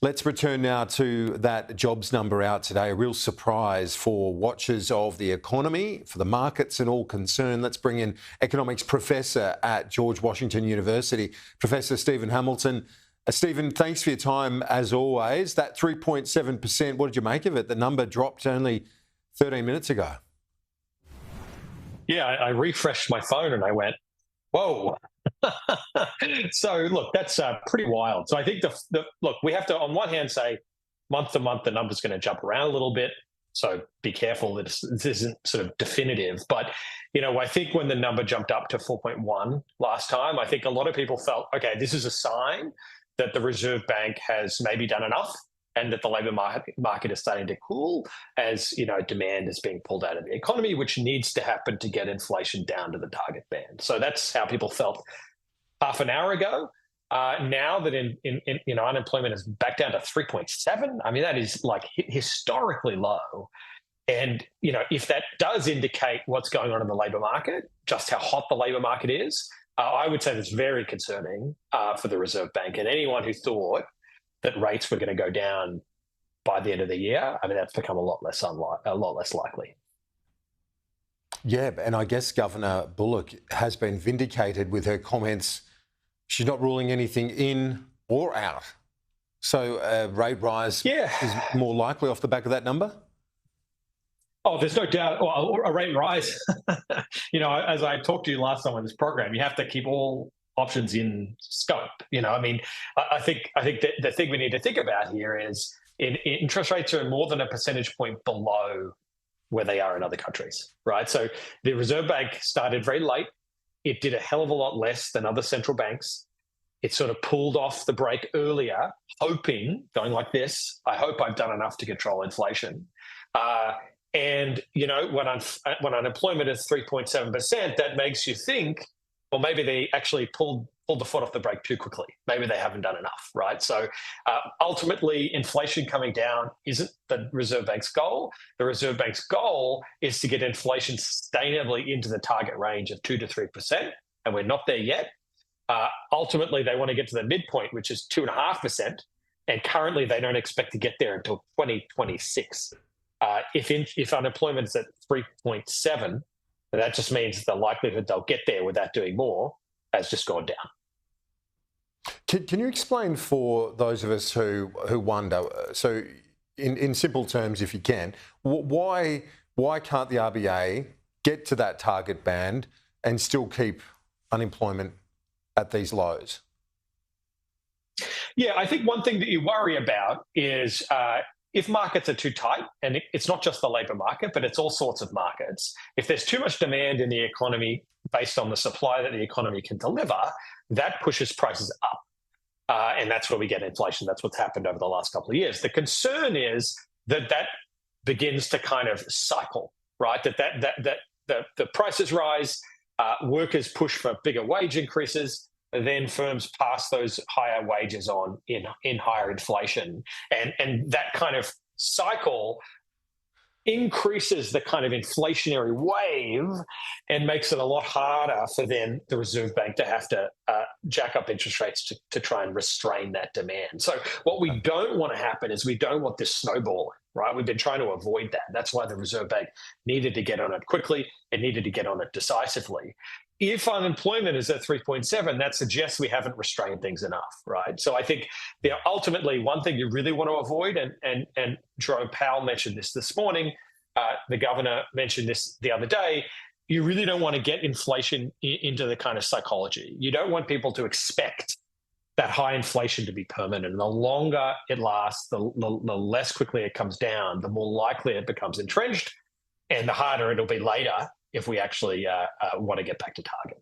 Let's return now to that jobs number out today. A real surprise for watchers of the economy, for the markets and all concerned. Let's bring in economics professor at George Washington University, Professor Steven Hamilton. Stephen, thanks for your time as always. That 3.7%, what did you make of it? The number dropped only 13 minutes ago. Yeah, I refreshed my phone and I went, whoa. So, look, that's pretty wild. So I think, look, we have to, on one hand, say month to month, the number's going to jump around a little bit. So be careful that this isn't sort of definitive. But, I think when the number jumped up to 4.1 last time, I think a lot of people felt, okay, this is a sign that the Reserve Bank has maybe done enough and that the labour market is starting to cool as, demand is being pulled out of the economy, which needs to happen to get inflation down to the target band. So that's how people felt half an hour ago. Now that unemployment is back down to 3.7, I mean, that is like historically low. And, if that does indicate what's going on in the labour market, just how hot the labour market is, I would say that's very concerning for the Reserve Bank. And anyone who thought that rates were going to go down by the end of the year, I mean, that's become a lot less likely. Yeah, and I guess Governor Bullock has been vindicated with her comments. She's not ruling anything in or out. So a rate rise is more likely off the back of that number? Oh, there's no doubt. Well, a rate rise, as I talked to you last time on this program, you have to keep all options in scope. I think that the thing we need to think about here is interest rates are more than a percentage point below where they are in other countries, right? So the Reserve Bank started very late. It did a hell of a lot less than other central banks. It sort of pulled off the brake earlier, going like this, I hope I've done enough to control inflation. And when unemployment is 3.7%, that makes you think, well, maybe they actually pulled the foot off the brake too quickly. Maybe they haven't done enough, right? So ultimately, inflation coming down isn't the Reserve Bank's goal. The Reserve Bank's goal is to get inflation sustainably into the target range of 2 to 3%, and we're not there yet. Ultimately, they want to get to the midpoint, which is 2.5%, and currently they don't expect to get there until 2026. If unemployment is at 3.7, that just means the likelihood they'll get there without doing more has just gone down. Can you explain for those of us who wonder, so in simple terms, if you can, why can't the RBA get to that target band and still keep unemployment at these lows? Yeah, I think one thing that you worry about is if markets are too tight, and it's not just the labour market, but it's all sorts of markets, if there's too much demand in the economy based on the supply that the economy can deliver, that pushes prices up. And that's where we get inflation. That's what's happened over the last couple of years. The concern is that begins to kind of cycle, right? That the prices rise, workers push for bigger wage increases, then firms pass those higher wages on in higher inflation. And that kind of cycle increases the kind of inflationary wave and makes it a lot harder for then the Reserve Bank to have to jack up interest rates to try and restrain that demand. So what we don't want to happen is we don't want this snowballing, right? We've been trying to avoid that. That's why the Reserve Bank needed to get on it quickly. It needed to get on it decisively. If unemployment is at 3.7, that suggests we haven't restrained things enough, right? So I think ultimately one thing you really want to avoid, and Jerome Powell mentioned this morning, the governor mentioned this the other day, you really don't want to get inflation into the kind of psychology. You don't want people to expect that high inflation to be permanent. And the longer it lasts, the less quickly it comes down, the more likely it becomes entrenched, and the harder it'll be later if we actually want to get back to target.